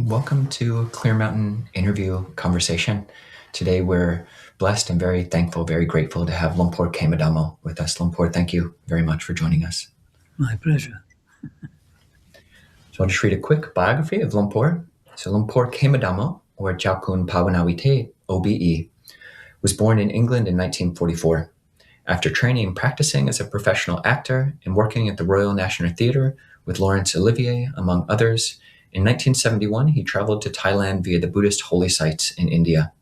Welcome to Clear Mountain Interview Conversation. Today we're blessed and very thankful, very grateful to have Lumpur Khemadhammo with us. Lumpur, thank you very much for joining us. My pleasure. So I'll just read a quick biography of Lumpur. So Lumpur Khemadhammo, or Jalkun Pawanawite, OBE, was born in England in 1944. After training and practicing as a professional actor and working at the Royal National Theatre with Laurence Olivier, among others, in 1971, he traveled to Thailand via the Buddhist holy sites in India.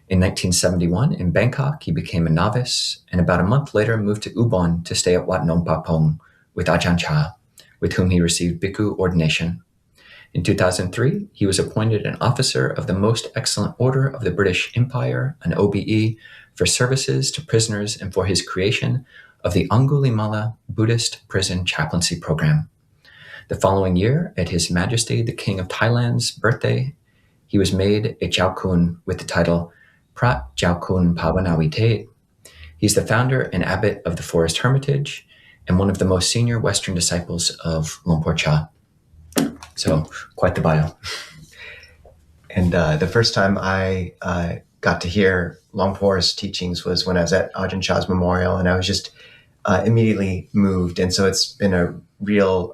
In 1971, in Bangkok, he became a novice, and about a month later moved to Ubon to stay at Wat Nong Pak Pong with Ajahn Chah, with whom he received bhikkhu ordination. In 2003, he was appointed an officer of the Most Excellent Order of the British Empire, an OBE, for services to prisoners and for his creation of the Angulimala Buddhist Prison Chaplaincy Program. The following year, at His Majesty the King of Thailand's birthday, he was made a Jalkun with the title Prat Jalkun Pawanawite. He's the founder and abbot of the Forest Hermitage and one of the most senior Western disciples of Lumpur Chah. So, quite the bio. And the first time I got to hear Lumpur's teachings was when I was at Ajahn Chah's memorial, and I was just immediately moved. And so it's been a real,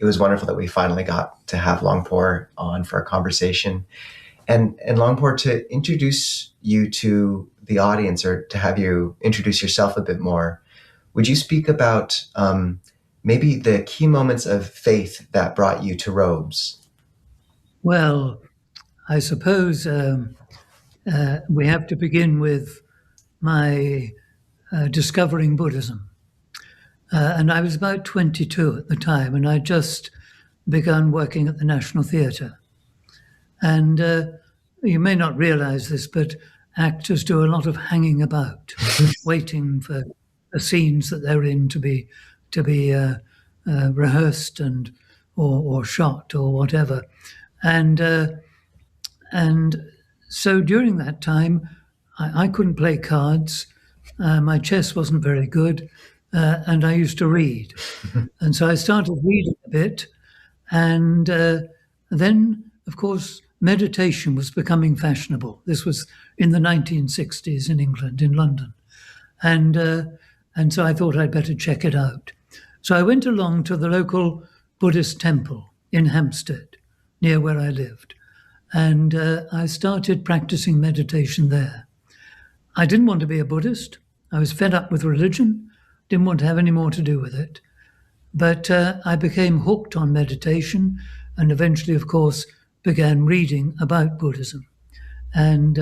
it was wonderful that we finally got to have Lumpur on for a conversation. And Lumpur, to introduce you to the audience, or to have you introduce yourself a bit more, would you speak about maybe the key moments of faith that brought you to robes? Well, I suppose we have to begin with my discovering Buddhism. And I was about 22 at the time, and I'd just begun working at the National Theatre. And you may not realize this, but actors do a lot of hanging about, waiting for the scenes that they're in to be rehearsed or shot or whatever. And so during that time, I couldn't play cards. My chess wasn't very good. And I used to read. And so I started reading a bit. And then, of course, meditation was becoming fashionable. This was in the 1960s in England, in London. And so I thought I'd better check it out. So I went along to the local Buddhist temple in Hampstead, near where I lived. And I started practicing meditation there. I didn't want to be a Buddhist. I was fed up with religion. Didn't want to have any more to do with it. But I became hooked on meditation and eventually, of course, began reading about Buddhism. And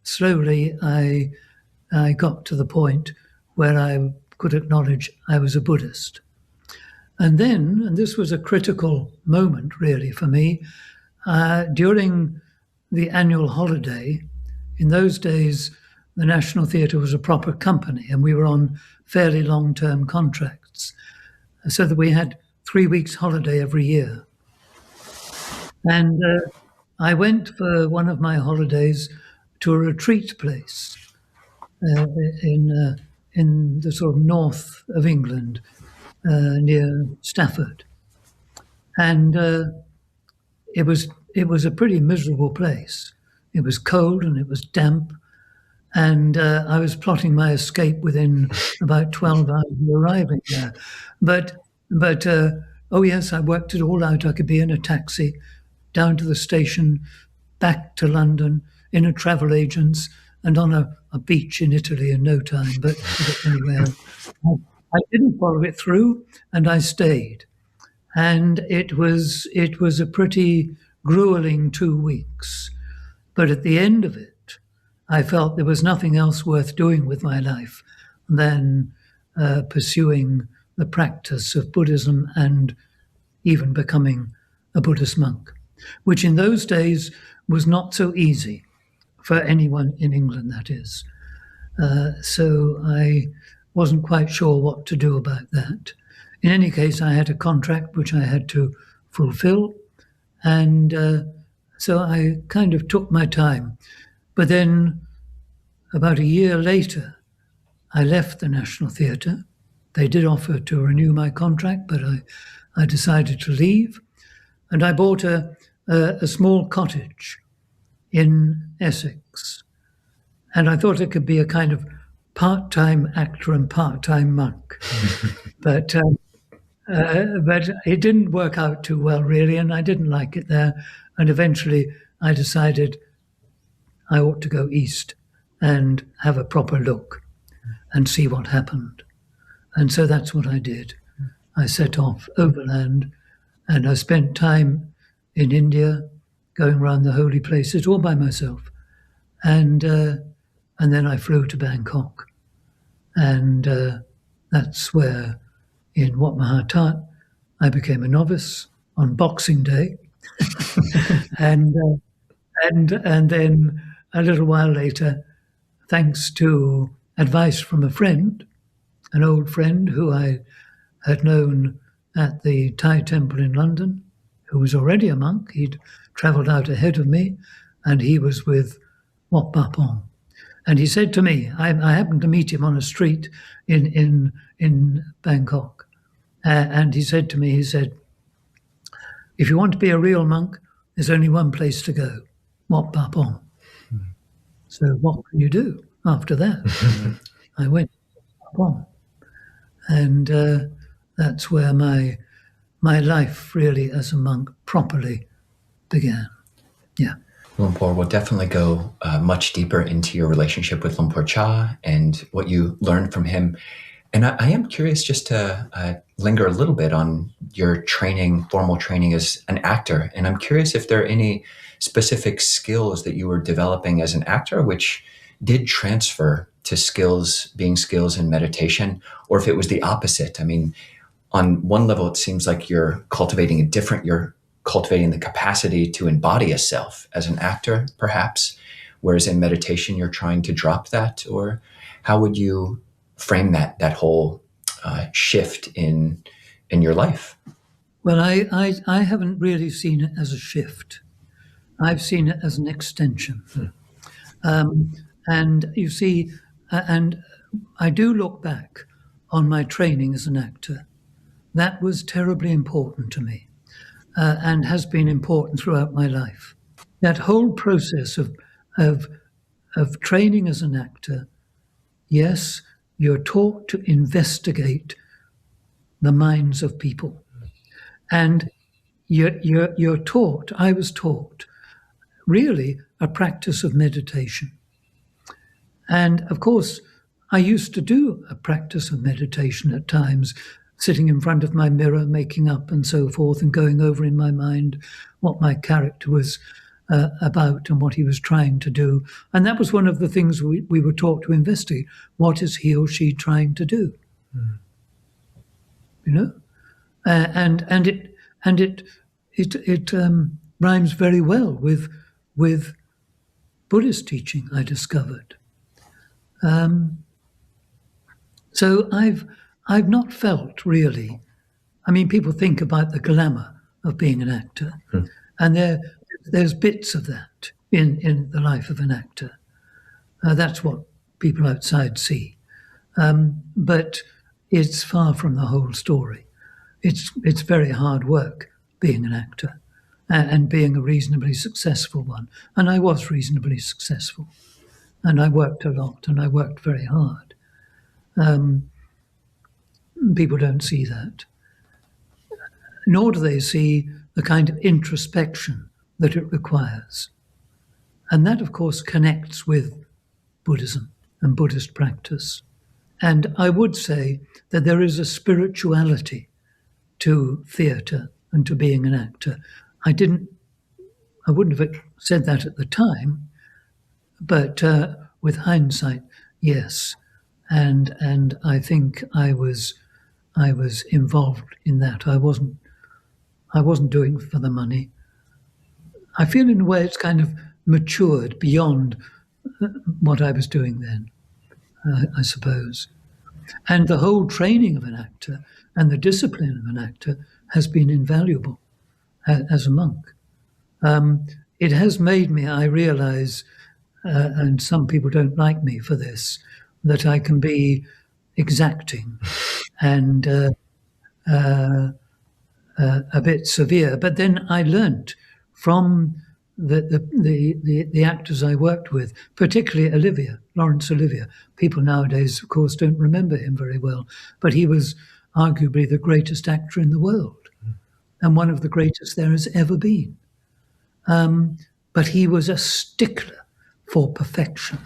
slowly I got to the point where I could acknowledge I was a Buddhist. And then, and this was a critical moment really for me, during the annual holiday, in those days, the National Theatre was a proper company and we were on fairly long-term contracts, so that we had 3 weeks holiday every year. And I went for one of my holidays to a retreat place in the sort of north of England, near Stafford. And it was a pretty miserable place. It was cold and it was damp. And I was plotting my escape within about 12 hours of arriving there. But oh yes, I worked it all out. I could be in a taxi down to the station, back to London, in a travel agent's, and on a beach in Italy in no time. But anyway, I didn't follow it through, and I stayed. And it was a pretty grueling 2 weeks. But at the end of it, I felt there was nothing else worth doing with my life than pursuing the practice of Buddhism and even becoming a Buddhist monk, which in those days was not so easy for anyone in England, that is. So I wasn't quite sure what to do about that. In any case, I had a contract which I had to fulfill, and so I kind of took my time. But then, about a year later, I left the National Theatre. They did offer to renew my contract, but I decided to leave. And I bought a a small cottage in Essex, and I thought it could be a kind of part-time actor and part-time monk, but it didn't work out too well, really, and I didn't like it there. And eventually, I decided I ought to go east and have a proper look and see what happened. And so that's what I did. I set off overland, and I spent time in India, going around the holy places all by myself, and then I flew to Bangkok, and that's where, in Wat Maha, I became a novice on Boxing Day, and then a little while later, thanks to advice from a friend, an old friend who I had known at the Thai temple in London, who was already a monk. He'd travelled out ahead of me, and he was with Wat Pah Pong. And he said to me, I happened to meet him on a street in Bangkok, and he said to me, he said, if you want to be a real monk, there's only one place to go, Wat Pah Pong. So what can you do after that? I went to Wat Pah Pong. And that's where my life really as a monk properly began. Yeah. Lumpur, we'll definitely go much deeper into your relationship with Lumpur Chah and what you learned from him. And I am curious just to linger a little bit on your training, formal training as an actor. And I'm curious if there are any specific skills that you were developing as an actor, which did transfer to being skills in meditation, or if it was the opposite. I mean, on one level, it seems like you're cultivating the capacity to embody a self as an actor, perhaps, whereas in meditation, you're trying to drop that. Or how would you frame that whole shift in your life? Well, I haven't really seen it as a shift. I've seen it as an extension. And you see, and I do look back on my training as an actor. That was terribly important to me, and has been important throughout my life. That whole process of training as an actor, yes, you're taught to investigate the minds of people, and you're taught. I was taught, really, a practice of meditation. And of course, I used to do a practice of meditation at times, sitting in front of my mirror, making up and so forth, and going over in my mind what my character was about and what he was trying to do. And that was one of the things we were taught to investigate. What is he or she trying to do? You know? And it rhymes very well with Buddhist teaching, I discovered. So I've not felt really. I mean, people think about the glamour of being an actor, and there's bits of that in the life of an actor. That's what people outside see, but it's far from the whole story. It's very hard work being an actor, and being a reasonably successful one. And I was reasonably successful. And I worked a lot, and I worked very hard. People don't see that. Nor do they see the kind of introspection that it requires. And that, of course, connects with Buddhism and Buddhist practice. And I would say that there is a spirituality to theatre and to being an actor. I wouldn't have said that at the time, but with hindsight, yes, and I think I was involved in that. I wasn't doing it for the money. I feel in a way it's kind of matured beyond what I was doing then, I suppose. And the whole training of an actor and the discipline of an actor has been invaluable as a monk. It has made me, I realize, and some people don't like me for this, that I can be exacting and a bit severe. But then I learnt from the actors I worked with, particularly Laurence Olivier. People nowadays, of course, don't remember him very well, but he was arguably the greatest actor in the world and one of the greatest there has ever been. But he was a stickler for perfection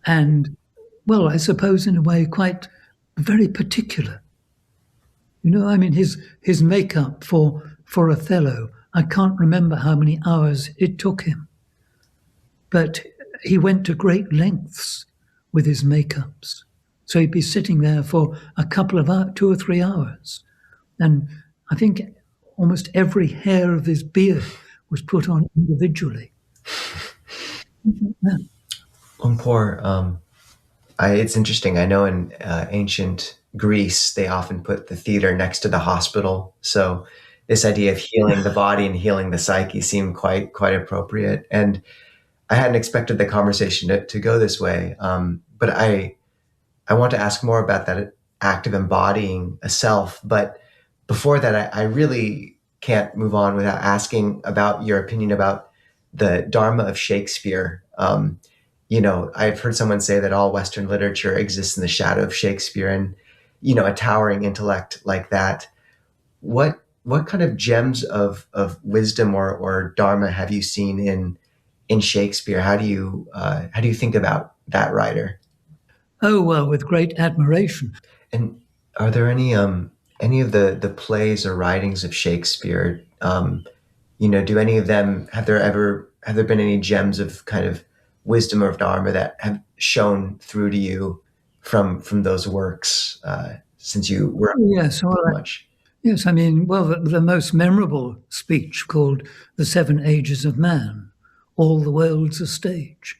and, well, I suppose in a way quite very particular. You know, I mean, his makeup for Othello, I can't remember how many hours it took him, but he went to great lengths with his makeups. So he'd be sitting there for a couple of hours, 2 or 3 hours. And I think almost every hair of his beard was put on individually. Yeah. Lumpur, it's interesting. I know in ancient Greece, they often put the theater next to the hospital. So this idea of healing the body and healing the psyche seemed quite appropriate. And I hadn't expected the conversation to go this way. But I want to ask more about that act of embodying a self. But before that, I really can't move on without asking about your opinion about the Dharma of Shakespeare. You know, I've heard someone say that all Western literature exists in the shadow of Shakespeare, and, you know, a towering intellect like that. What kind of gems of wisdom or Dharma have you seen in Shakespeare? How do you think about that writer? Oh, well, with great admiration. And are there any of the plays or writings of Shakespeare? You know, do any of them have there been any gems of kind of wisdom or dharma that have shown through to you from those works since you were Yes, well, so much? yes. I mean, well, the most memorable speech called "The Seven Ages of Man," all the world's a stage,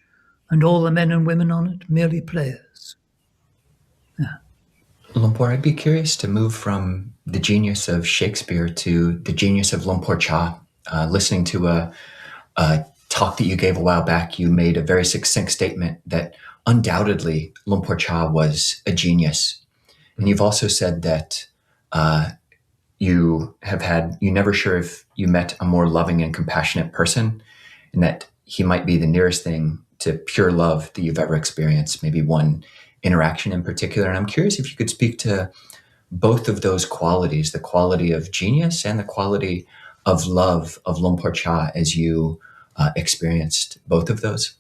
and all the men and women on it merely players. Yeah. Lumpur, I'd be curious to move from the genius of Shakespeare to the genius of Lumpur Chah. Listening to a talk that you gave a while back, you made a very succinct statement that undoubtedly Lumpur Chah was a genius. And you've also said that you're never sure if you met a more loving and compassionate person, and that he might be the nearest thing to pure love that you've ever experienced, maybe one interaction in particular. And I'm curious if you could speak to both of those qualities, the quality of genius and the quality of love of Lumpur Chah, as you experienced both of those.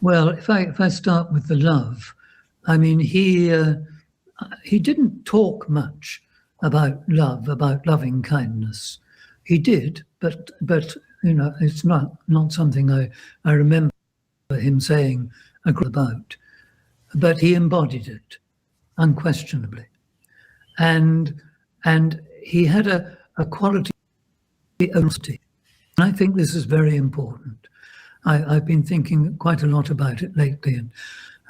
Well, if I start with the love, I mean, he didn't talk much about love, about loving kindness. He did, but you know, it's not something I remember him saying about. But he embodied it unquestionably, and he had a quality of honesty. And I think this is very important. I've been thinking quite a lot about it lately,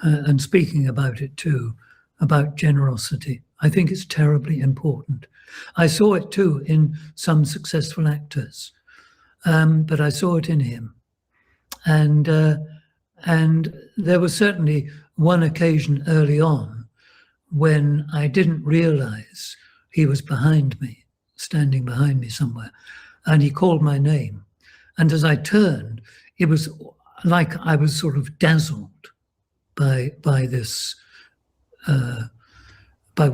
and speaking about it too, about generosity. I think it's terribly important. I saw it too in some successful actors, but I saw it in him. And there was certainly one occasion early on when I didn't realize he was behind me, standing behind me somewhere, and he called my name. And as I turned, it was like I was sort of dazzled by this, by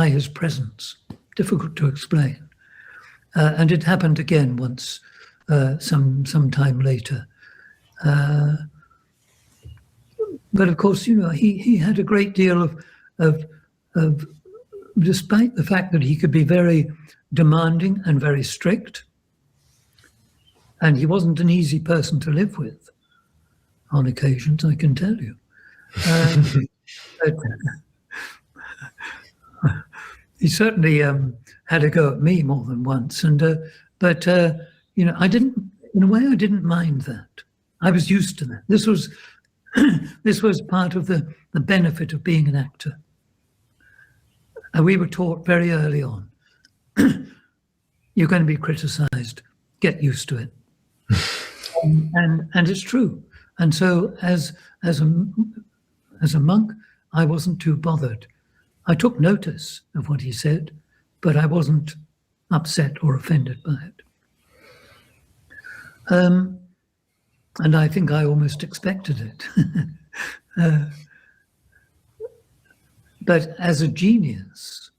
his presence. Difficult to explain. And it happened again once, some time later. But of course, you know, he had a great deal of, despite the fact that he could be very demanding and very strict, and he wasn't an easy person to live with on occasions, I can tell you. But he certainly had a go at me more than once, but you know, I didn't mind that. I was used to that. This was part of the benefit of being an actor. And we were taught very early on, you're going to be criticized, get used to it. And it's true. And so as a monk, I wasn't too bothered. I took notice of what he said, but I wasn't upset or offended by it. And I think I almost expected it. But as a genius,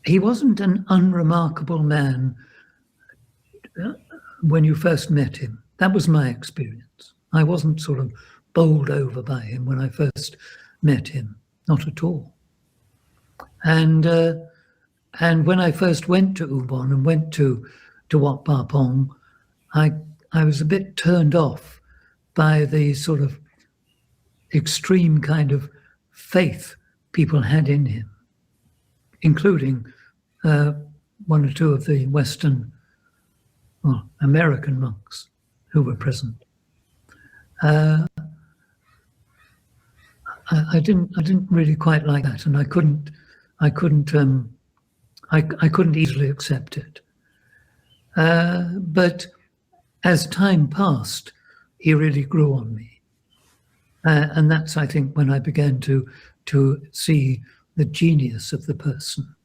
he wasn't an unremarkable man when you first met him. That was my experience. I wasn't sort of bowled over by him when I first met him, not at all. And when I first went to Ubon and went to Wat Pah Pong, I was a bit turned off by the sort of extreme kind of faith people had in him, including one or two of the Western, well, American monks who were present. I didn't really quite like that, and I couldn't easily accept it. But as time passed, he really grew on me. And that's, I think, when I began to see the genius of the person.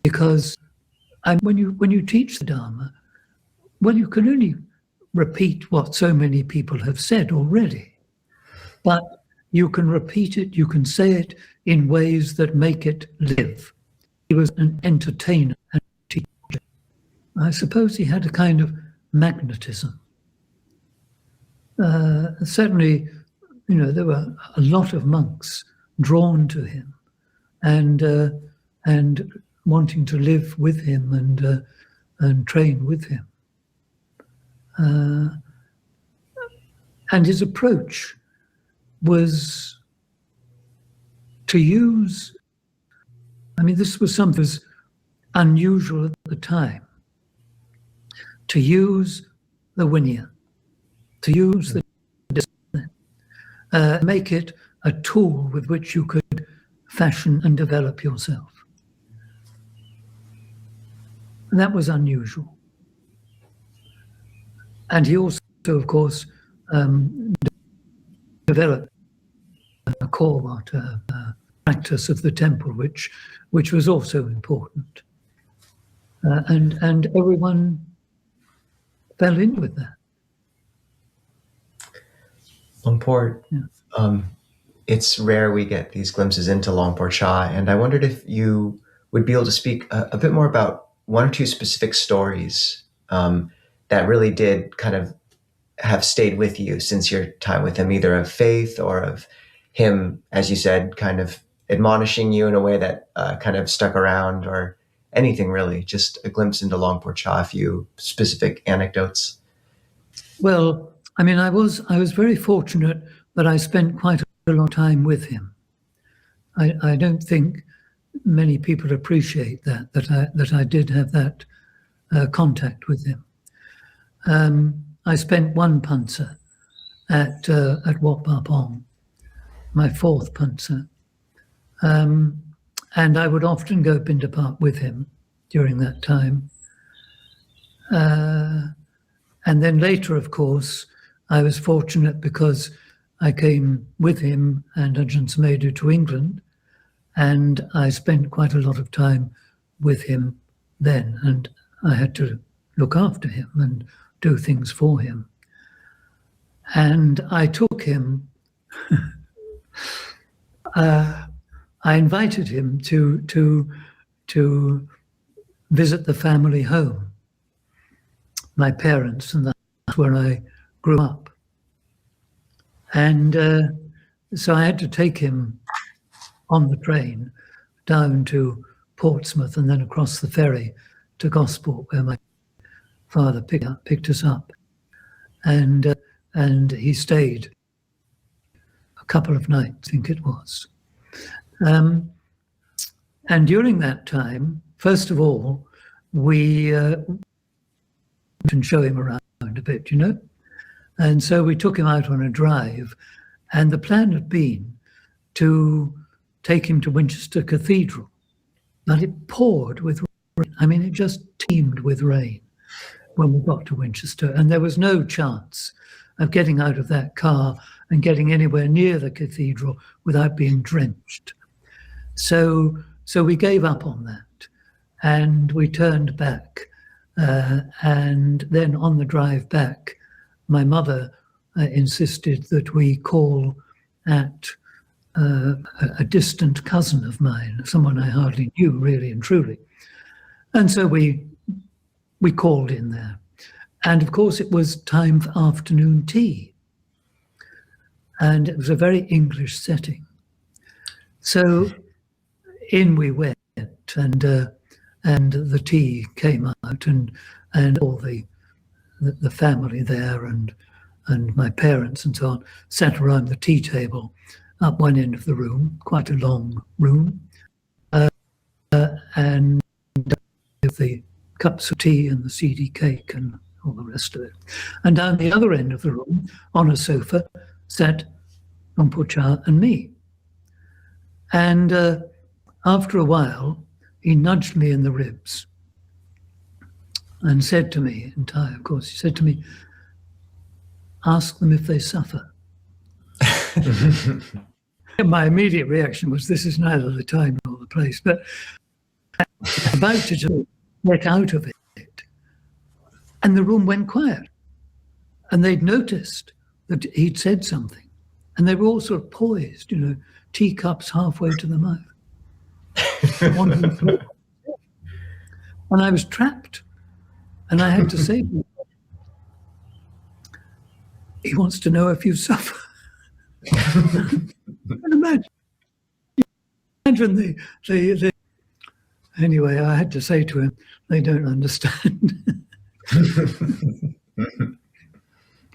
Because when you teach the Dharma, well, you can only repeat what so many people have said already. But you can repeat it, you can say it in ways that make it live. He was an entertainer and teacher. I suppose he had a kind of magnetism. Certainly, there were a lot of monks drawn to him and wanting to live with him and train with him. And his approach was to use, this was something that was unusual at the time, to use the Vinaya, to use the discipline, make it a tool with which you could fashion and develop yourself. And that was unusual. And he also, of course, developed a core practice of the temple, which was also important. And everyone fell in with that. Longpor, Yeah. It's rare we get these glimpses into Longpor Chah, and I wondered if you would be able to speak a bit more about one or two specific stories that really did kind of have stayed with you since your time with him, either of faith or of him, as you said, kind of admonishing you in a way that kind of stuck around, or anything really, just a glimpse into Longpor Chah, a few specific anecdotes. Well, I was very fortunate that I spent quite a long time with him. I don't think many people appreciate that I did have that contact with him. I spent one pansa at Wat Pah Pong, my fourth pansa, and I would often go Pindapat with him during that time. And then later, of course, I was fortunate because I came with him and Ajahn Sumedho to England, and I spent quite a lot of time with him then, and I had to look after him and do things for him. And I took him, I invited him to visit the family home, my parents, and that's where I grew up. And so I had to take him on the train down to Portsmouth and then across the ferry to Gosport, where my father picked us up. And he stayed a couple of nights, I think it was. And during that time, first of all, we can show him around a bit, And so we took him out on a drive, and the plan had been to take him to Winchester Cathedral, but it poured with rain. It just teemed with rain when we got to Winchester, and there was no chance of getting out of that car and getting anywhere near the cathedral without being drenched. So we gave up on that, and we turned back And then on the drive back, my mother insisted that we call at a distant cousin of mine, someone I hardly knew, really and truly. And so we called in there. And of course, it was time for afternoon tea. And it was a very English setting. So in we went, and the tea came out, and all the family there, and my parents and so on sat around the tea table up one end of the room, quite a long room, and with the cups of tea and the seedy cake and all the rest of it. And down the other end of the room, on a sofa, sat Lumpur Chah and me. And after a while, he nudged me in the ribs and said to me, in Thai, of course, he said to me, "Ask them if they suffer." My immediate reaction was, this is neither the time nor the place, but about to just get out of it. And the room went quiet. And they'd noticed that he'd said something. And they were all sort of poised, teacups halfway to the mouth. And I was trapped. And I had to say, he wants to know if you suffer. Imagine the anyway, I had to say to him, they don't understand.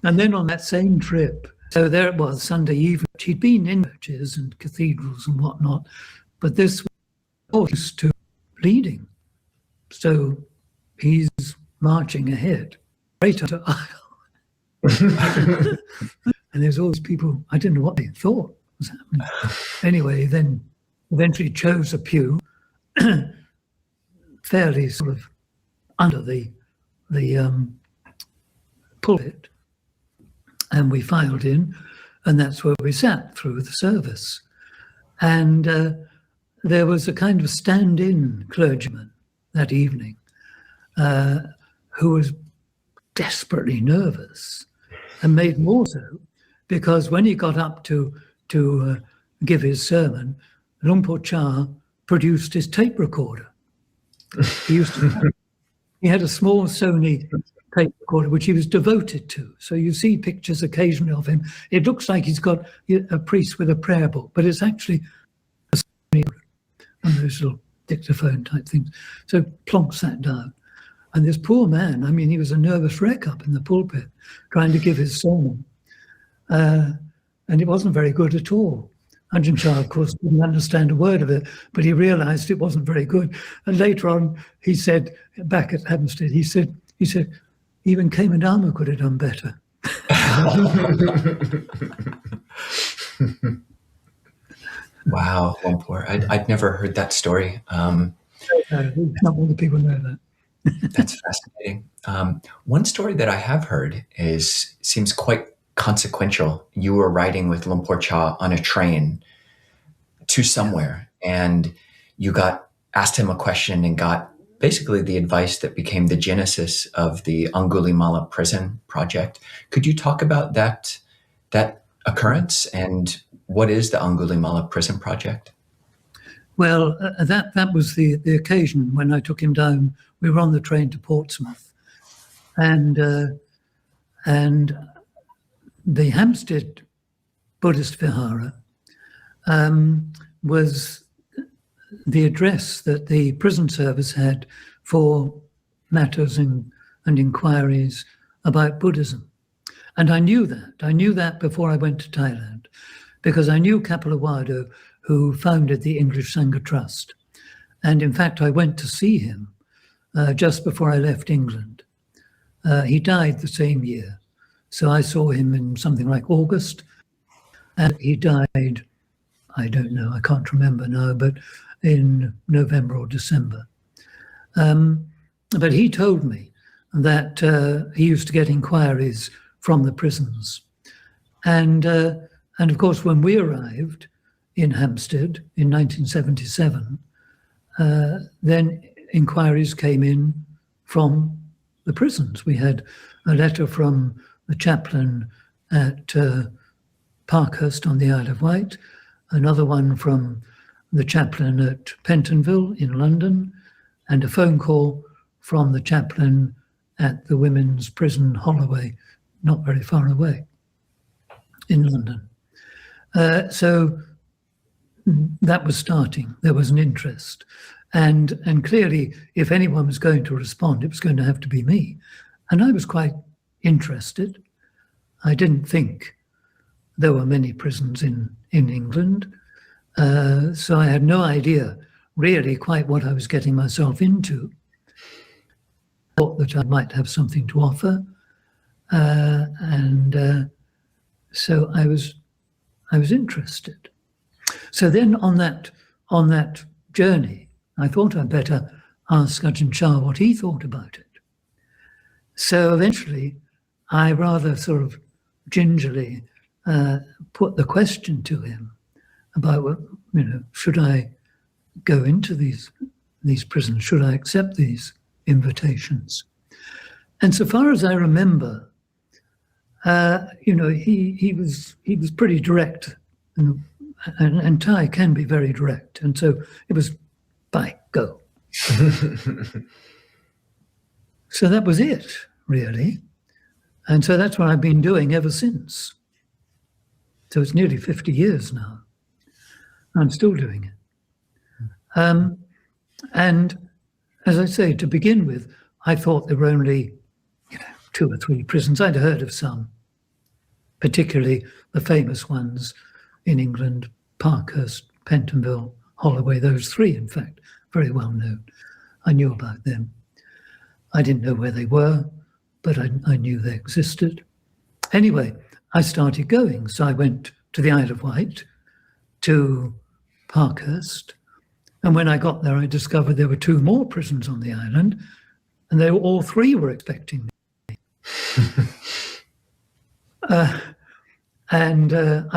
And then on that same trip, so there it was, Sunday evening, he'd been in churches and cathedrals and whatnot, but this was used to leading. So he's marching ahead, right up the aisle. And there's all these people, I didn't know what they thought was happening. Anyway, then eventually chose a pew, fairly sort of under the pulpit, and we filed in, and that's where we sat through the service. And there was a kind of stand-in clergyman that evening who was desperately nervous, and made more so because when he got up to give his sermon, Lumpur Chah produced his tape recorder. He had a small Sony tape recorder which he was devoted to. So you see pictures occasionally of him. It looks like he's got a priest with a prayer book, but it's actually a Sony, one of those little dictaphone type things. So plonk sat down. And this poor man, I mean, he was a nervous wreck up in the pulpit trying to give his sermon. And it wasn't very good at all. Ajahn Chah, of course, didn't understand a word of it, but he realized it wasn't very good. And later on, he said, back at Hampstead, he said, even Khemadhammo could have done better. Wow, Lumpur. I'd never heard that story. Not all the people know that. That's fascinating. One story that I have heard seems quite consequential. You were riding with Lumpur Chah on a train to somewhere, and you asked him a question and got basically the advice that became the genesis of the Angulimala prison project. Could you talk about that occurrence and what is the Angulimala prison project? Well, that was the occasion when I took him down. We were on the train to Portsmouth, and the Hampstead Buddhist Vihara was the address that the prison service had for matters and inquiries about Buddhism. And I knew that. I knew that before I went to Thailand, because I knew Kapilawado, who founded the English Sangha Trust. And in fact, I went to see him just before I left England. He died the same year. So I saw him in something like August, and he died, I don't know, I can't remember now, but in November or December. But he told me that he used to get inquiries from the prisons. And of course, when we arrived in Hampstead in 1977, then inquiries came in from the prisons. We had a letter from the chaplain at Parkhurst on the Isle of Wight, another one from the chaplain at Pentonville in London, and a phone call from the chaplain at the women's prison Holloway, not very far away, in London. So that was starting. There was an interest. And clearly, if anyone was going to respond, it was going to have to be me. And I was quite interested. I didn't think there were many prisons in England. So I had no idea really quite what I was getting myself into. I thought that I might have something to offer. So I was interested. So then on that journey, I thought I'd better ask Ajahn Chah what he thought about it. So eventually, I rather sort of gingerly put the question to him about, should I go into these prisons? Should I accept these invitations? And so far as I remember, he was pretty direct, and Thai can be very direct, and so it was, bye, go. So that was it, really, and so that's what I've been doing ever since. So it's nearly 50 years now. I'm still doing it. And as I say, to begin with, I thought there were only 2 or 3 prisons. I'd heard of some, particularly the famous ones in England, Parkhurst, Pentonville, Holloway, those 3, in fact, very well known. I knew about them. I didn't know where they were, but I knew they existed. Anyway, I started going. So I went to the Isle of Wight, to Parkhurst, and when I got there, I discovered there were 2 more prisons on the island, and all 3 were expecting me. I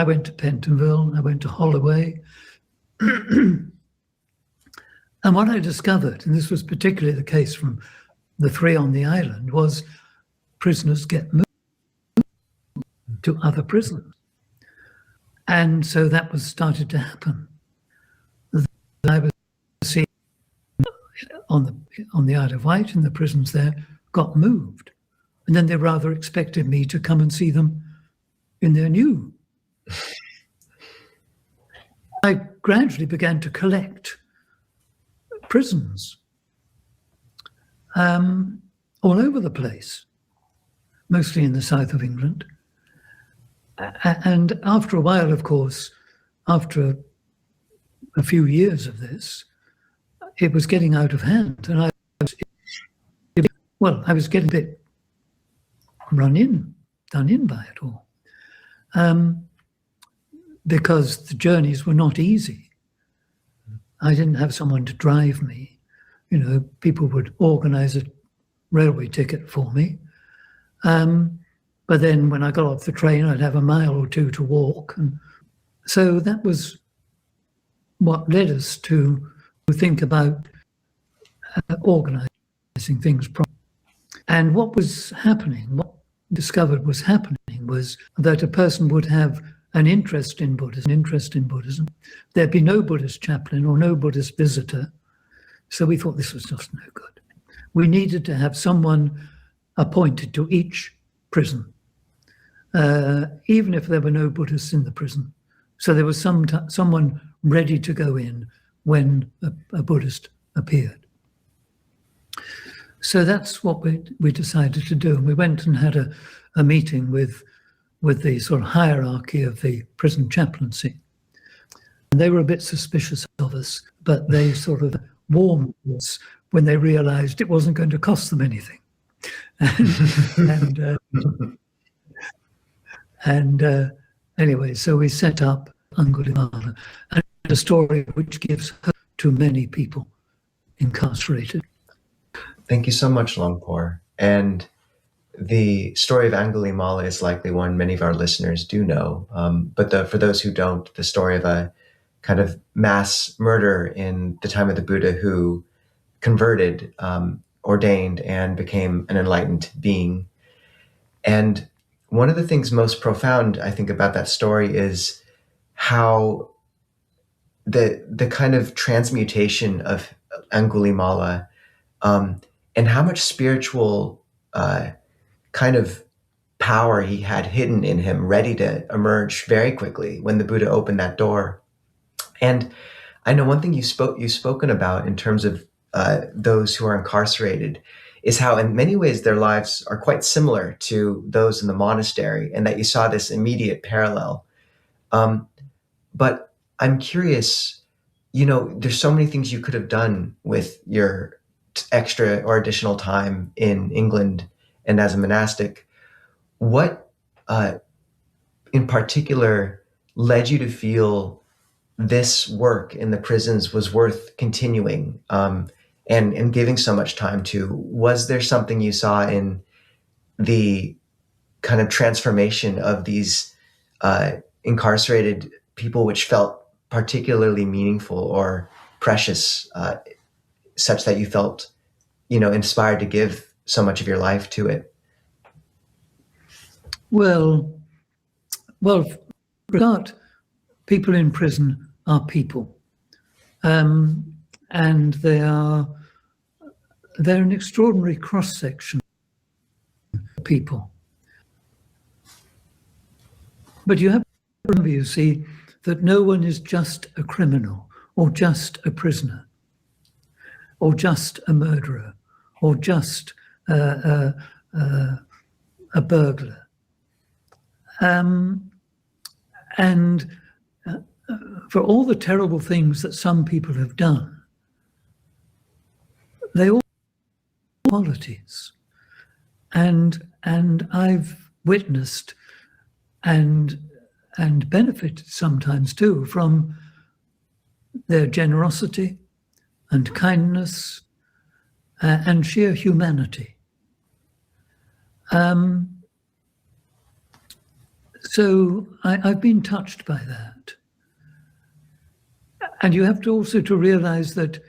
went to Pentonville, I went to Holloway, and what I discovered, and this was particularly the case from the 3 on the island, was prisoners get moved to other prisons. And so that was started to happen. I was seeing on the Isle of Wight, and the prisons there got moved. And then they rather expected me to come and see them in their new. I gradually began to collect prisons all over the place, mostly in the south of England. And after a while, of course, after a few years of this, it was getting out of hand. And I was getting a bit done in by it all. Because the journeys were not easy. I didn't have someone to drive me. People would organize a railway ticket for me. But then when I got off the train, I'd have a mile or 2 to walk. And so that was what led us to think about organizing things properly. And what was happening, what I discovered was happening, was that a person would have an interest in Buddhism. There'd be no Buddhist chaplain or no Buddhist visitor. So we thought this was just no good. We needed to have someone appointed to each prison, even if there were no Buddhists in the prison. So there was someone ready to go in when a Buddhist appeared. So that's what we decided to do. And we went and had a meeting with the sort of hierarchy of the prison chaplaincy. And they were a bit suspicious of us, but they sort of warmed us when they realized it wasn't going to cost them anything. Anyway, so we set up Angulimala, and a story which gives hope to many people incarcerated. Thank you so much, Longpor. And the story of Angulimala is likely one many of our listeners do know. But for those who don't, the story of a kind of mass murder in the time of the Buddha who converted, ordained and became an enlightened being. And one of the things most profound, I think, about that story is how the kind of transmutation of Angulimala, and how much spiritual kind of power he had hidden in him, ready to emerge very quickly when the Buddha opened that door. And I know one thing you've spoken about in terms of those who are incarcerated is how in many ways their lives are quite similar to those in the monastery, and that you saw this immediate parallel. But I'm curious, there's so many things you could have done with your extra or additional time in England and as a monastic. What in particular led you to feel this work in the prisons was worth continuing, and giving so much time to? Was there something you saw in the kind of transformation of these incarcerated people which felt particularly meaningful or precious, such that you felt, inspired to give so much of your life to it? Well, regard, people in prison are people, and they're an extraordinary cross-section of people. But you have to remember, you see, that no one is just a criminal or just a prisoner or just a murderer or just a burglar. And for all the terrible things that some people have done, they all have qualities. And I've witnessed and benefited sometimes too from their generosity and kindness and sheer humanity. So I've been touched by that. And you have to also to realize that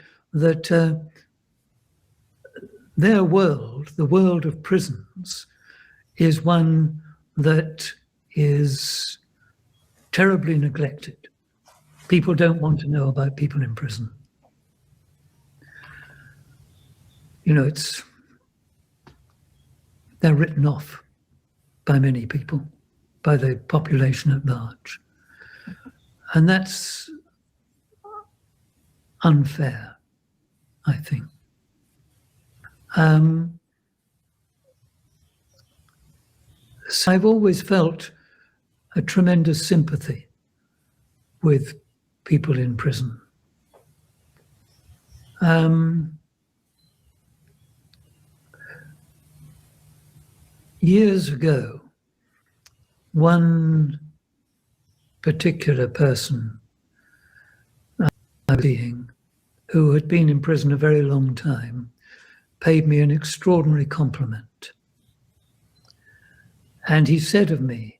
their world, the world of prisons, is one that is terribly neglected. People don't want to know about people in prison. They're written off by many people, by the population at large. And that's unfair, I think. So I've always felt a tremendous sympathy with people in prison. Years ago, one particular person, being who had been in prison a very long time, paid me an extraordinary compliment. And he said of me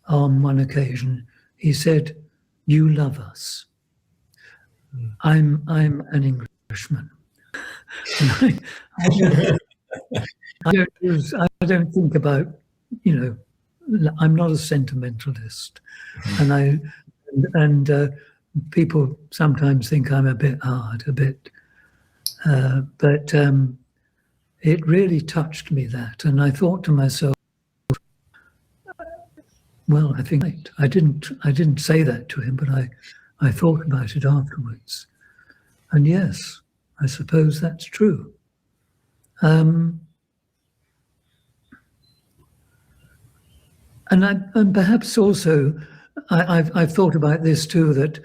on one occasion, he said, "You love us." I'm an Englishman. I don't think about, I'm not a sentimentalist, and people sometimes think I'm a bit hard, but it really touched me, that, and I thought to myself, well, I think I didn't say that to him, but I thought about it afterwards, and yes, I suppose that's true. And perhaps also, I've thought about this too, that,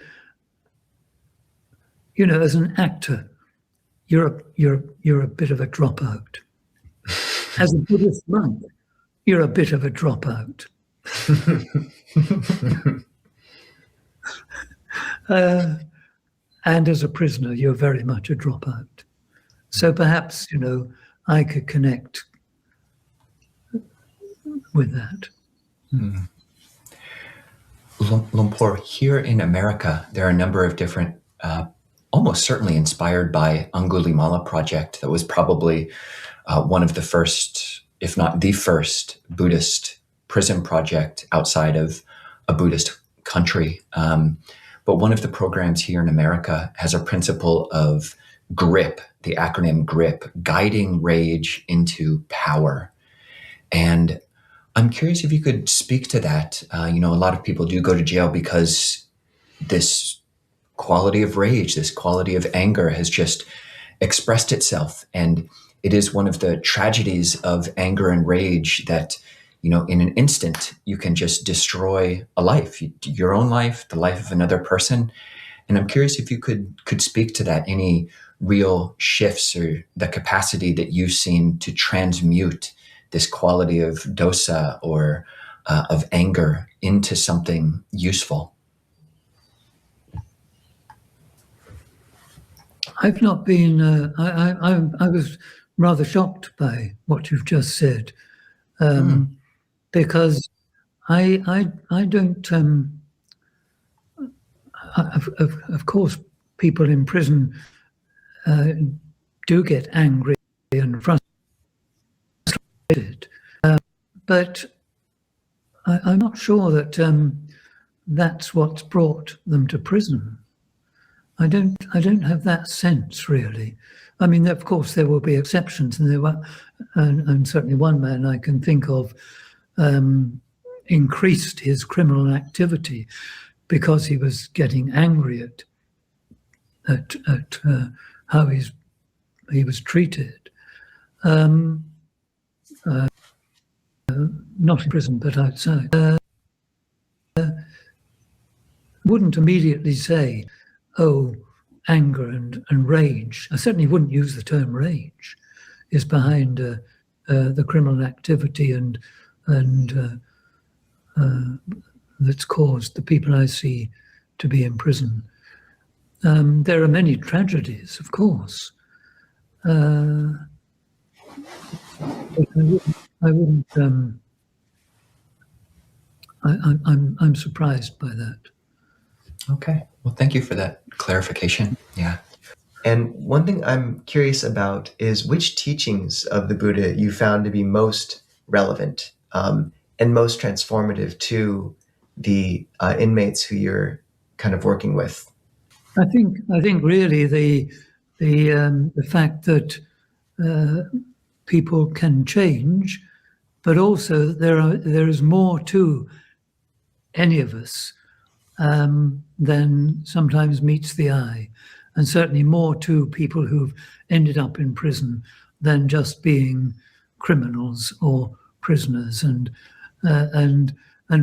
as an actor, you're a bit of a dropout. As a Buddhist monk, you're a bit of a dropout. And as a prisoner, you're very much a dropout. So perhaps, I could connect with that. Lumpur, here in America, there are a number of different almost certainly inspired by Angulimala project. That was probably one of the first, if not the first, Buddhist prison project outside of a Buddhist country. But one of the programs here in America has a principle of GRIP, the acronym GRIP, guiding rage into power. And I'm curious if you could speak to that. A lot of people do go to jail because this quality of rage, this quality of anger has just expressed itself. And it is one of the tragedies of anger and rage that, in an instant, you can just destroy a life, your own life, the life of another person. And I'm curious if you could speak to that, any real shifts or the capacity that you've seen to transmute this quality of dosa or of anger into something useful. I've not been. I was rather shocked by what you've just said, because I don't. Of course, people in prison do get angry and frustrated, but I'm not sure that that's what's brought them to prison. I don't have that sense, really. I mean, of course, there will be exceptions, and certainly one man I can think of increased his criminal activity because he was getting angry at how he was treated, not in prison but outside. Wouldn't immediately say, oh, anger and rage. I certainly wouldn't use the term rage is behind the criminal activity and that's caused the people I see to be in prison. There are many tragedies, of course. But I wouldn't. I'm surprised by that. Okay. Well, thank you for that clarification. Yeah. And one thing I'm curious about is which teachings of the Buddha you found to be most relevant and most transformative to the inmates who you're kind of working with. I think really the fact that people can change, but also there is more to any of us than sometimes meets the eye, and certainly more to people who've ended up in prison than just being criminals or prisoners, and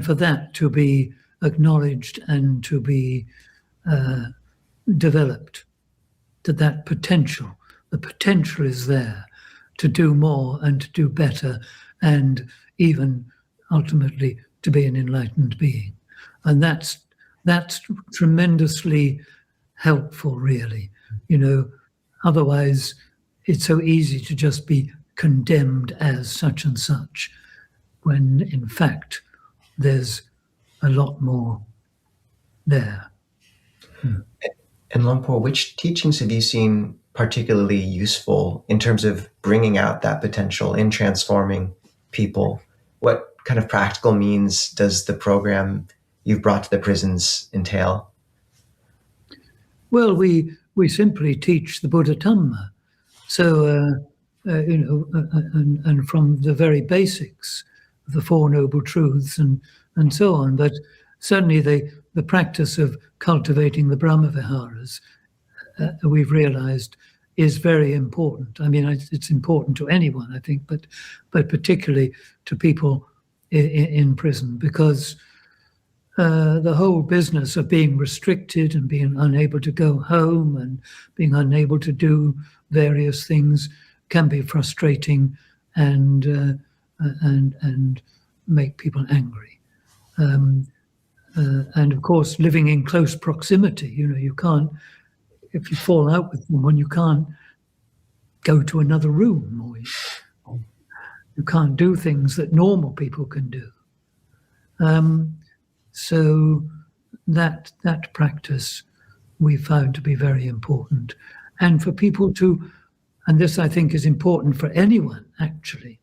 for that to be acknowledged and to be developed, that potential, the potential is there to do more and to do better, and even ultimately to be an enlightened being, and that's tremendously helpful, really. Otherwise it's so easy to just be condemned as such and such, when in fact there's a lot more there. And Lumpur, which teachings have you seen particularly useful in terms of bringing out that potential in transforming people? What kind of practical means does the program you've brought to the prisons entail? Well, we simply teach the buddhism, so and from the very basics, the Four Noble Truths and so on. But certainly the practice of cultivating the brahmaviharas, we've realized, is very important. I mean, it's important to anyone, I think, but particularly to people in prison, because the whole business of being restricted and being unable to go home and being unable to do various things can be frustrating and make people angry. And of course, living in close proximity, you can't, if you fall out with someone, you can't go to another room, or you can't do things that normal people can do. So that practice we found to be very important. And for people to, and this I think is important for anyone actually,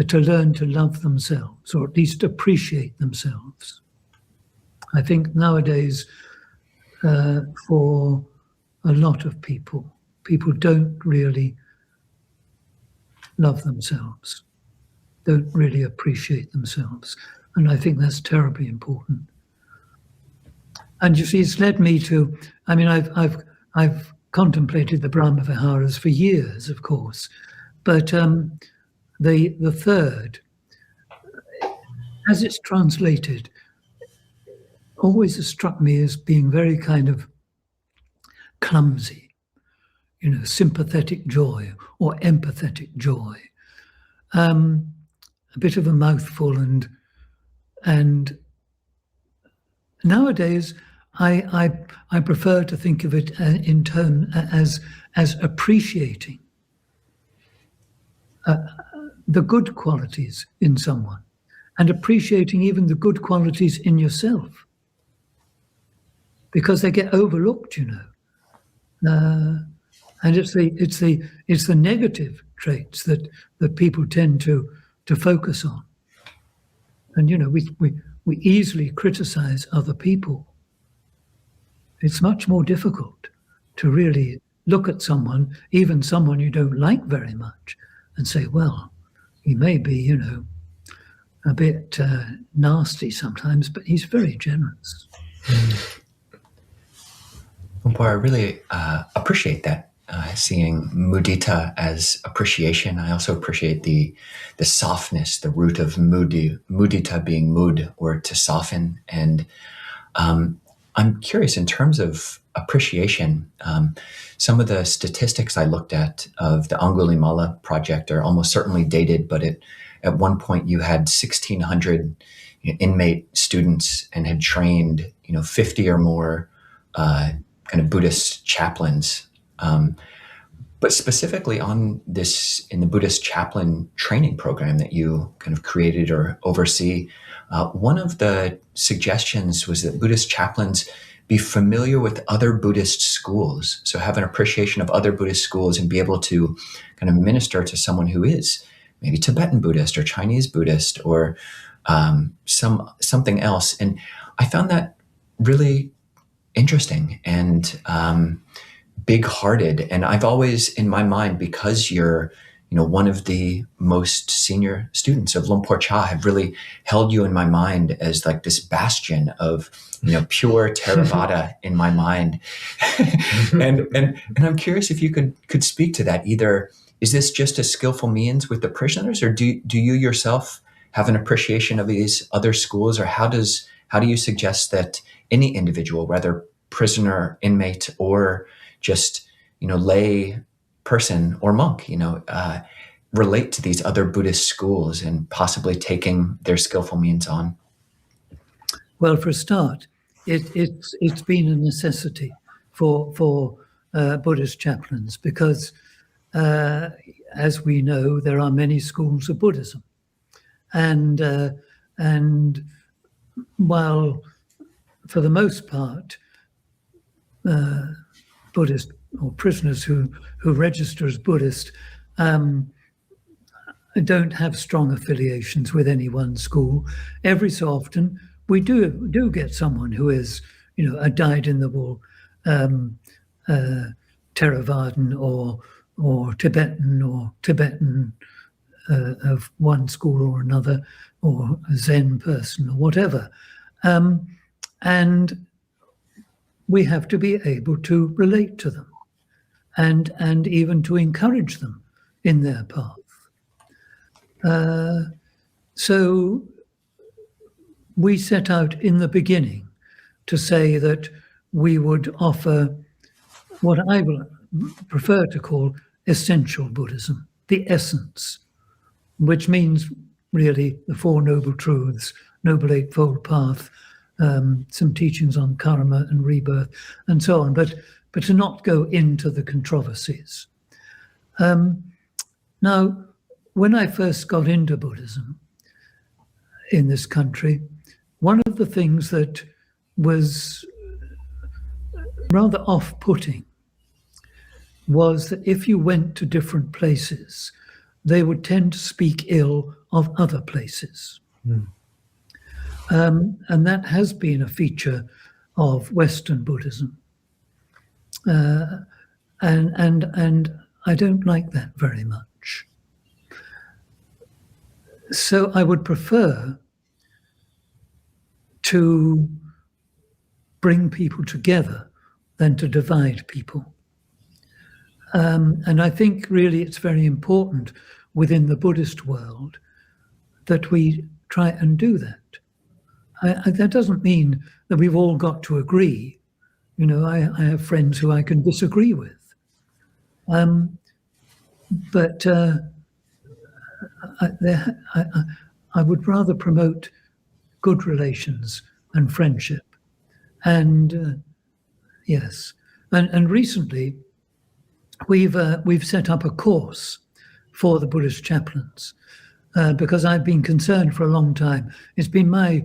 to learn to love themselves, or at least appreciate themselves. I think nowadays, for a lot of people don't really love themselves, don't really appreciate themselves. And I think that's terribly important. And you see, it's led me to, I mean, I've contemplated the Brahma Viharas for years, of course, but the third, as it's translated, always has struck me as being very kind of clumsy, you know, sympathetic joy or empathetic joy. A bit of a mouthful, and nowadays I prefer to think of it in terms as appreciating the good qualities in someone, and appreciating even the good qualities in yourself, because they get overlooked, you know. And it's the negative traits that people tend to focus on. And you know, we easily criticize other people. It's much more difficult to really look at someone, even someone you don't like very much, and say, well, he may be, you know, a bit nasty sometimes, but he's very generous. Boy, I really appreciate that, seeing mudita as appreciation. I also appreciate the softness, the root of mudita being mood, or to soften. And I'm curious, in terms of appreciation, some of the statistics I looked at of the Angulimala project are almost certainly dated, but at one point you had 1,600 inmate students and had trained 50 or more kind of Buddhist chaplains. But specifically on this, in the Buddhist chaplain training program that you kind of created or oversee, one of the suggestions was that Buddhist chaplains be familiar with other Buddhist schools. So have an appreciation of other Buddhist schools and be able to kind of minister to someone who is maybe Tibetan Buddhist or Chinese Buddhist or something else. And I found that really interesting and big-hearted. And I've always, in my mind, because you're one of the most senior students of Lumpur Chah, have really held you in my mind as like this bastion of pure theravada in my mind. and I'm curious if you could speak to that. Either is this just a skillful means with the prisoners, or do you yourself have an appreciation of these other schools, or how do you suggest that any individual, whether prisoner, inmate, or just lay person or monk, relate to these other Buddhist schools and possibly taking their skillful means on? Well, for a start, it's been a necessity for Buddhist chaplains because, as we know, there are many schools of Buddhism, and while for the most part, Buddhist or prisoners who register as Buddhist don't have strong affiliations with any one school. Every so often, we do get someone who is, a dyed-in-the-wool Theravadan or Tibetan of one school or another, or a Zen person or whatever. And we have to be able to relate to them and even to encourage them in their path. So we set out in the beginning to say that we would offer what I will prefer to call essential Buddhism, the essence, which means really the Four Noble Truths, Noble Eightfold Path, some teachings on karma and rebirth, and so on, but to not go into the controversies. Now, when I first got into Buddhism in this country, one of the things that was rather off-putting was that if you went to different places, they would tend to speak ill of other places. And that has been a feature of Western Buddhism. And I don't like that very much. So I would prefer to bring people together than to divide people. And I think really it's very important within the Buddhist world that we try and do that. That doesn't mean that we've all got to agree. You know, I have friends who I can disagree with. But I would rather promote good relations and friendship. And yes, and recently we've set up a course for the Buddhist chaplains because I've been concerned for a long time. It's been my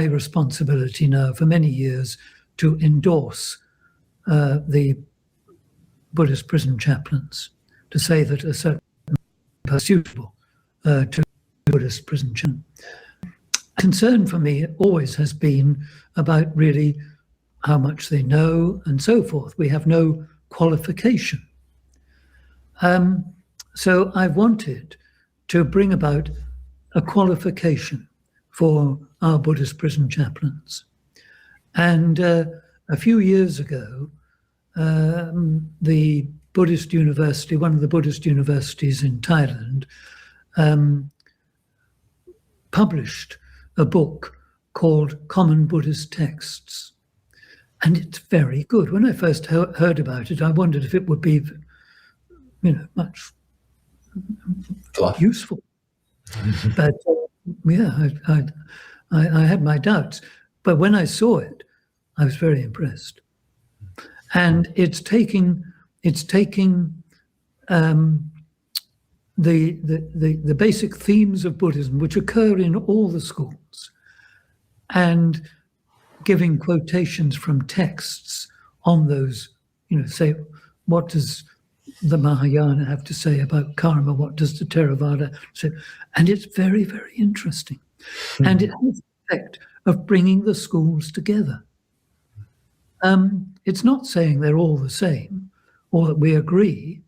responsibility now for many years to endorse the Buddhist prison chaplains, to say that a certain person is suitable to Buddhist prison chaplain. Concern for me always has been about really how much they know and so forth. We have no qualification. So I've wanted to bring about a qualification for our Buddhist prison chaplains. And a few years ago, the Buddhist university, one of the Buddhist universities in Thailand, published a book called Common Buddhist Texts. And it's very good. When I first heard about it, I wondered if it would be, much useful. But yeah, I had my doubts. But when I saw it, I was very impressed. And it's taking the basic themes of Buddhism, which occur in all the schools, and giving quotations from texts on those, say, what does the Mahayana have to say about karma? What does the theravada say? And it's very, very interesting. And it has the effect of bringing the schools together. It's not saying they're all the same or that we agree,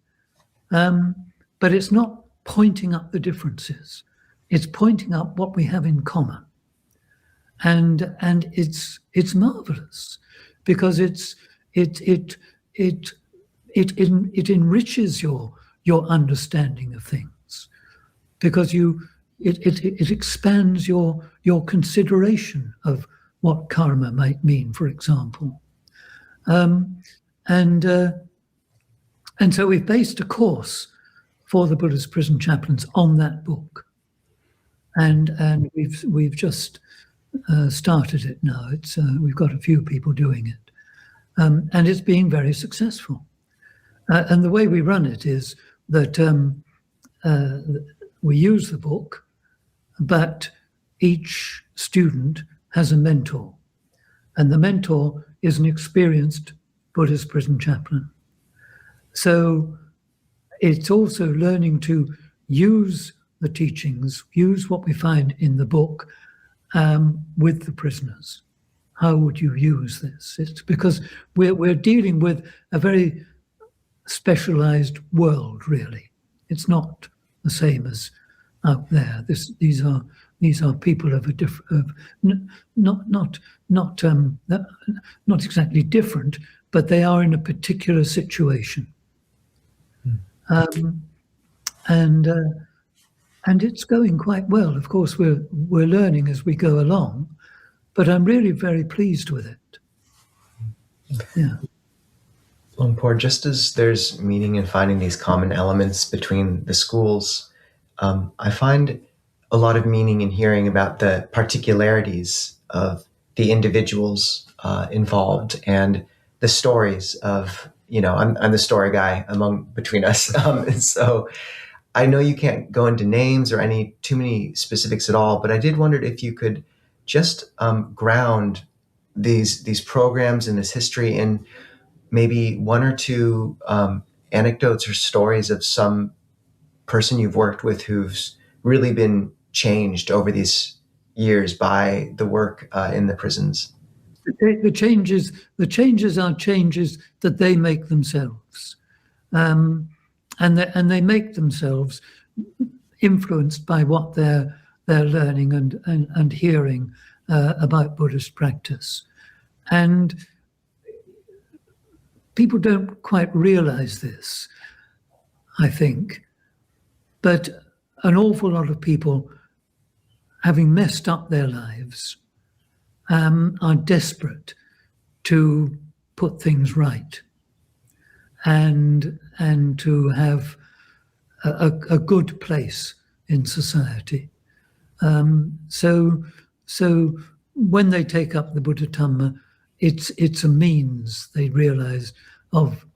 but it's not pointing up the differences. It's pointing up what we have in common. And it's marvelous because it enriches your understanding of things, because it expands your consideration of what karma might mean, for example. And so we've based a course for the Buddhist prison chaplains on that book, and we've just started it now. It's we've got a few people doing it, and it's being very successful. And the way we run it is that we use the book, but each student has a mentor, and the mentor is an experienced Buddhist prison chaplain. So it's also learning to use the teachings, use what we find in the book with the prisoners. How would you use this? It's because we're dealing with a very specialized world, really. It's not the same as out there. These are people of a different, not exactly different, but they are in a particular situation. And it's going quite well. Of course, we're learning as we go along, but I'm really very pleased with it. Yeah. Lumpur, just as there's meaning in finding these common elements between the schools, I find a lot of meaning in hearing about the particularities of the individuals involved and the stories of, I'm the story guy between us. And so I know you can't go into names or too many specifics at all, but I did wonder if you could just ground these programs and this history in maybe one or two anecdotes or stories of some person you've worked with who's really been changed over these years by the work in the prisons. The changes are changes that they make themselves, and they make themselves influenced by what they're learning and hearing about Buddhist practice. And people don't quite realize this, I think, but an awful lot of people, having messed up their lives, are desperate to put things right and to have a good place in society. So when they take up the Buddha-dhamma, it's a means, they realize, of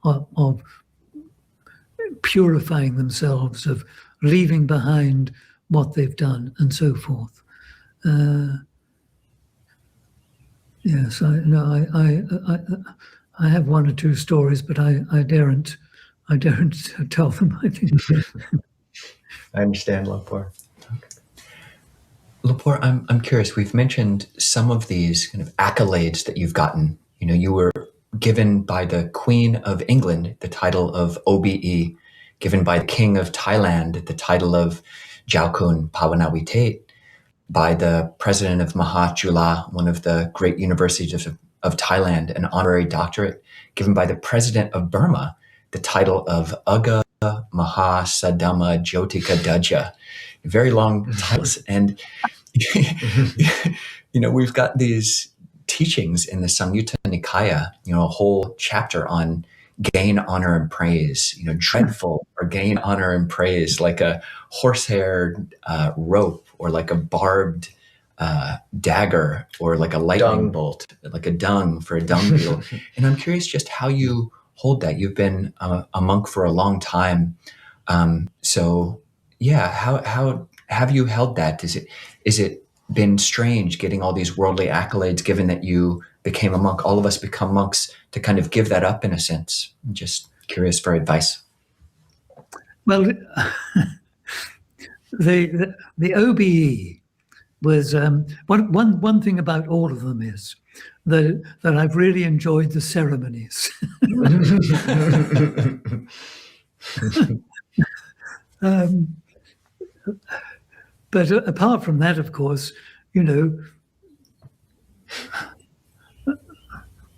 purifying themselves, of leaving behind what they've done, and so forth. Yes, I have one or two stories, but I daren't tell them, I think. I understand, Lumpur. Lepore, I'm curious. We've mentioned some of these kind of accolades that you've gotten. You know, you were given by the Queen of England the title of OBE, given by the King of Thailand the title of Jalkun Pawanawite, by the President of Mahachula, one of the great universities of Thailand, an honorary doctorate, given by the President of Burma the title of Aga Maha Sadama Jyotika Daja. Very long titles. And, you know, we've got these teachings in the Samyutta Nikaya, you know, a whole chapter on gain, honor, and praise, you know, dreadful or gain, honor, and praise, like a horsehair rope, or like a barbed dagger, or like a lightning bolt, like a dung for a dung beetle. And I'm curious just how you hold that. You've been a monk for a long time. So yeah, how have you held that? Is it been strange getting all these worldly accolades, given that you became a monk? All of us become monks to kind of give that up in a sense. I'm just curious for advice. Well, the OBE was one thing about all of them is that I've really enjoyed the ceremonies. But apart from that, of course, you know,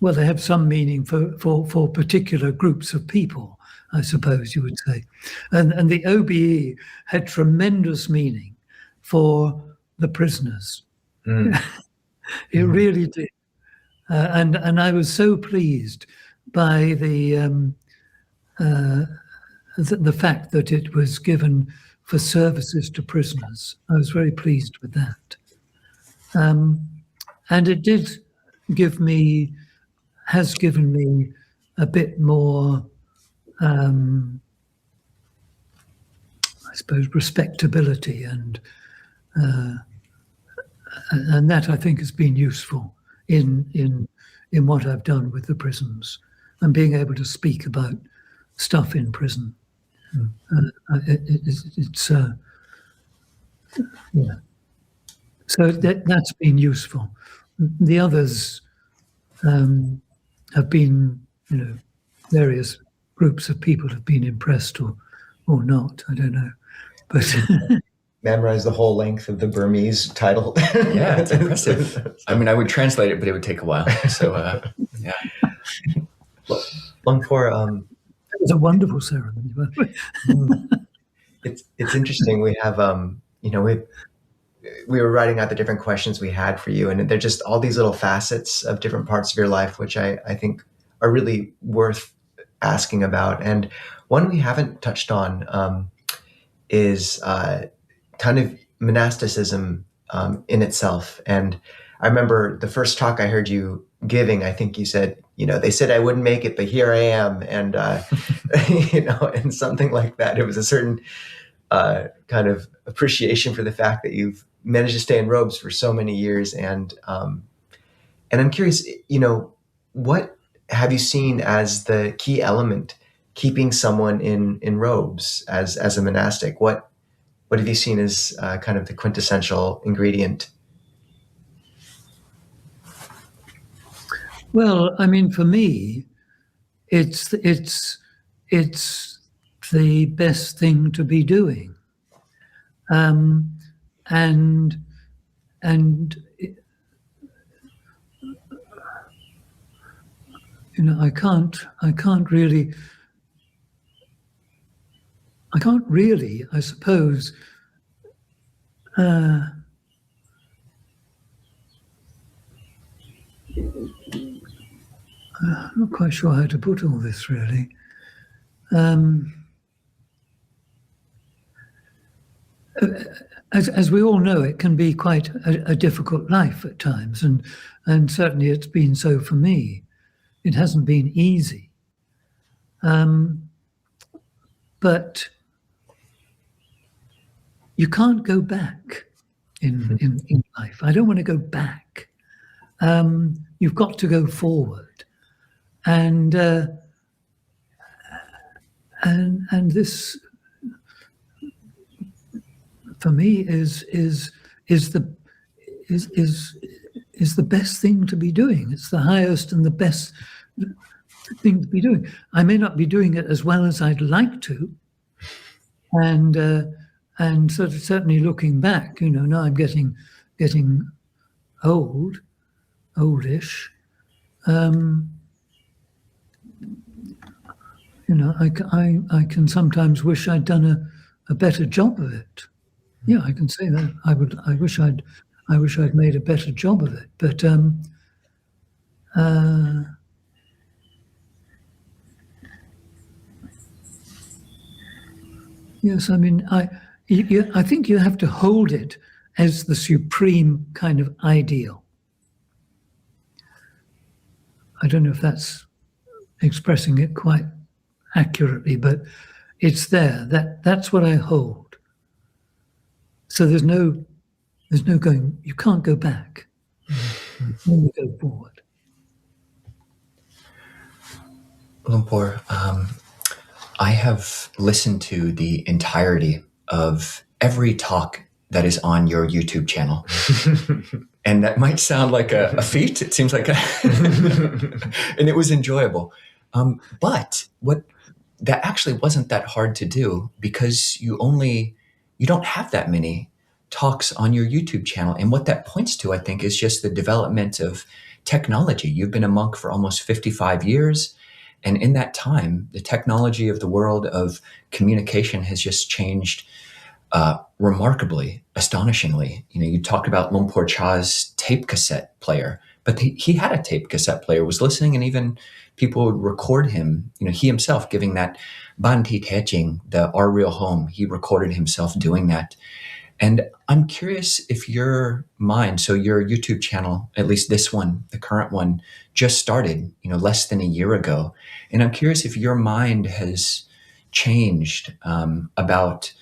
well, they have some meaning for particular groups of people, I suppose you would say. And the OBE had tremendous meaning for the prisoners. It really did. And I was so pleased by the fact that it was given for services to prisoners. I was very pleased with that. And it has given me a bit more, I suppose, respectability, and that I think has been useful in what I've done with the prisons, and being able to speak about stuff in prison. It's yeah. So that's been useful. The others have been, you know, various groups of people have been impressed or not. I don't know, but Memorize the whole length of the Burmese title. Yeah, it's impressive. I mean, I would translate it, but it would take a while. So yeah. Lumpur, it was a wonderful ceremony. it's interesting. We have you know, we were writing out the different questions we had for you, and they're just all these little facets of different parts of your life, which I think are really worth asking about. And one we haven't touched on is kind of monasticism in itself. And I remember the first talk I heard you giving, I think you said, you know, they said I wouldn't make it, but here I am. And, you know, and something like that. It was a certain kind of appreciation for the fact that you've managed to stay in robes for so many years. And I'm curious, you know, what have you seen as the key element keeping someone in robes as a monastic? What have you seen as kind of the quintessential ingredient? Well, I mean, for me, it's the best thing to be doing, um, and and I can't really, I suppose. I'm not quite sure how to put all this really. As we all know, it can be quite a difficult life at times, and certainly it's been so for me. It hasn't been easy, but you can't go back in life. I don't want to go back. You've got to go forward, and this for me is the is the best thing to be doing. It's the highest and the best thing to be doing. I may not be doing it as well as I'd like to, and sort of certainly looking back, now I'm getting oldish. I can sometimes wish I'd done a better job of it. Yeah, I can say that. I wish I'd made a better job of it. But yes, I mean, I think you have to hold it as the supreme kind of ideal. I don't know if that's expressing it quite accurately, but it's there. That's what I hold. So there's no going. You can't go back. Only go forward. Lumpur, I have listened to the entirety of every talk that is on your YouTube channel. And that might sound like a feat. It seems like and it was enjoyable. But that actually wasn't that hard to do, because you don't have that many talks on your YouTube channel. And what that points to, I think, is just the development of technology. You've been a monk for almost 55 years. And in that time, the technology of the world of communication has just changed remarkably, astonishingly. You talk about Lumpur Chah's tape cassette player, but he had a tape cassette player, was listening, and even people would record him. He himself giving that Banti Teching, the Our Real Home. He recorded himself doing that. And I'm curious if your mind, so your YouTube channel, at least this one, the current one, just started, less than a year ago. And I'm curious if your mind has changed about,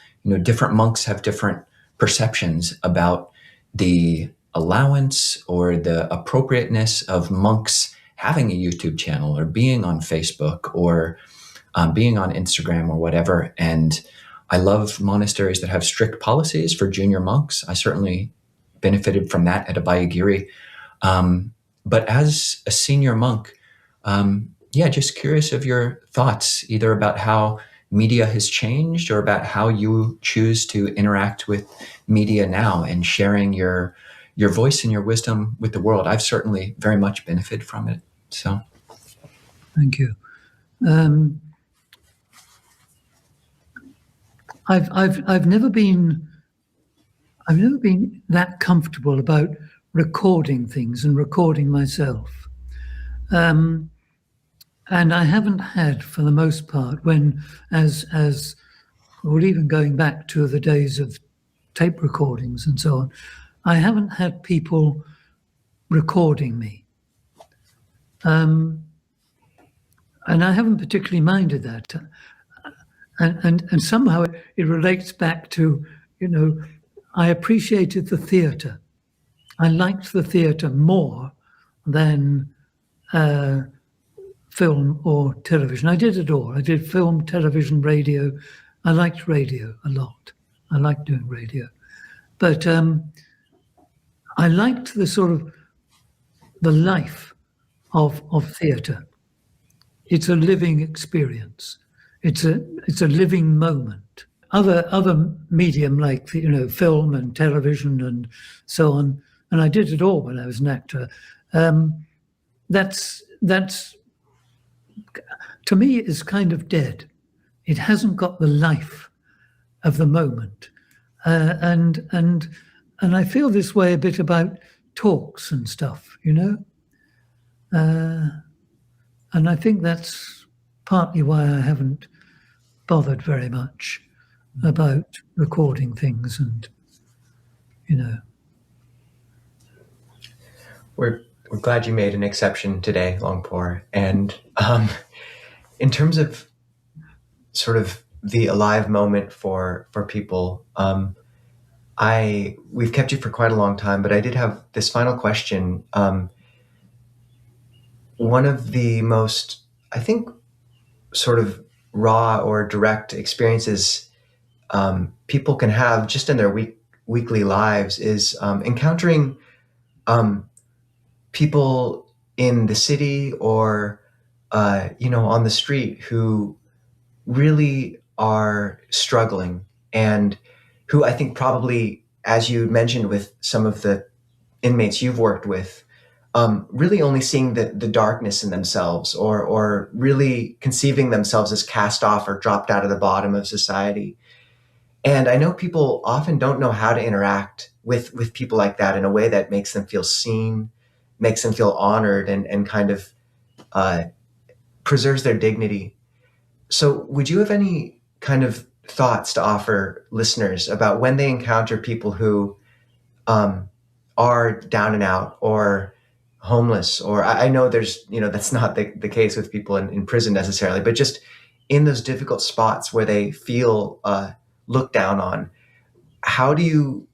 different monks have different perceptions about the allowance or the appropriateness of monks having a YouTube channel or being on Facebook or being on Instagram or whatever. And I love monasteries that have strict policies for junior monks. I certainly benefited from that at Abhayagiri. But as a senior monk, just curious of your thoughts, either about how media has changed or about how you choose to interact with media now and sharing your voice and your wisdom with the world. I've certainly very much benefited from it. So, thank you. I've never been that comfortable about recording things and recording myself, and I haven't had, for the most part, as or even going back to the days of tape recordings and so on, I haven't had people recording me, and I haven't particularly minded that. And somehow it relates back to, I appreciated the theatre. I liked the theatre more than film or television. I did it all. I did film, television, radio. I liked radio a lot. I liked doing radio. But I liked the sort of the life of theatre. It's a living experience. It's a living moment. Other medium like film and television and so on, and I did it all when I was an actor. That's to me is kind of dead. It hasn't got the life of the moment, and I feel this way a bit about talks and stuff, and I think that's partly why I haven't bothered very much about recording things and We're glad you made an exception today, Longpor. And in terms of sort of the alive moment for people, we've kept you for quite a long time, but I did have this final question. One of the most, I think, sort of raw or direct experiences people can have just in their weekly lives is encountering people in the city or on the street who really are struggling, and who I think probably, as you mentioned with some of the inmates you've worked with, really only seeing the darkness in themselves, or really conceiving themselves as cast off or dropped out of the bottom of society. And I know people often don't know how to interact with people like that in a way that makes them feel seen, makes them feel honored, and kind of preserves their dignity. So would you have any kind of thoughts to offer listeners about when they encounter people who are down and out or homeless, or I know there's, that's not the case with people in prison necessarily, but just in those difficult spots where they feel looked down on, how do you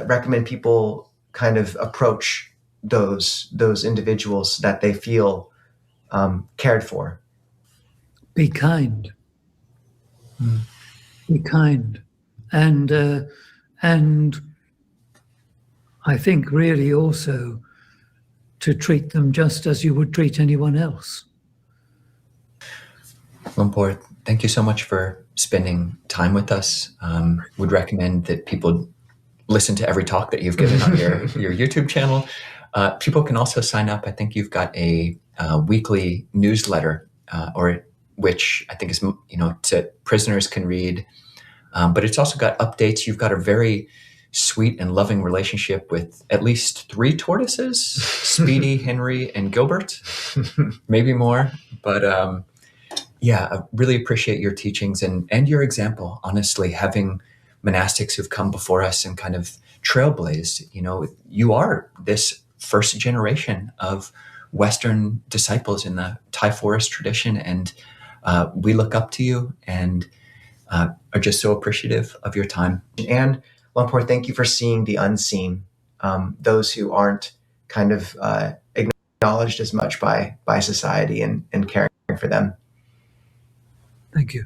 recommend people kind of approach those individuals that they feel cared for? be kind. Be kind, and I think really also to treat them just as you would treat anyone else. Lumpur, thank you so much for spending time with us. Would recommend that people listen to every talk that you've given on your YouTube channel. People can also sign up. I think you've got a weekly newsletter, or which I think is prisoners can read. But it's also got updates. You've got a very sweet and loving relationship with at least 3 tortoises, Speedy, Henry, and Gilbert, maybe more. But I really appreciate your teachings and your example, honestly, having monastics who've come before us and kind of trailblazed. You are this first generation of Western disciples in the Thai forest tradition, and we look up to you and are just so appreciative of your time. And Lumpur, thank you for seeing the unseen, those who aren't kind of acknowledged as much by society, and caring for them. Thank you.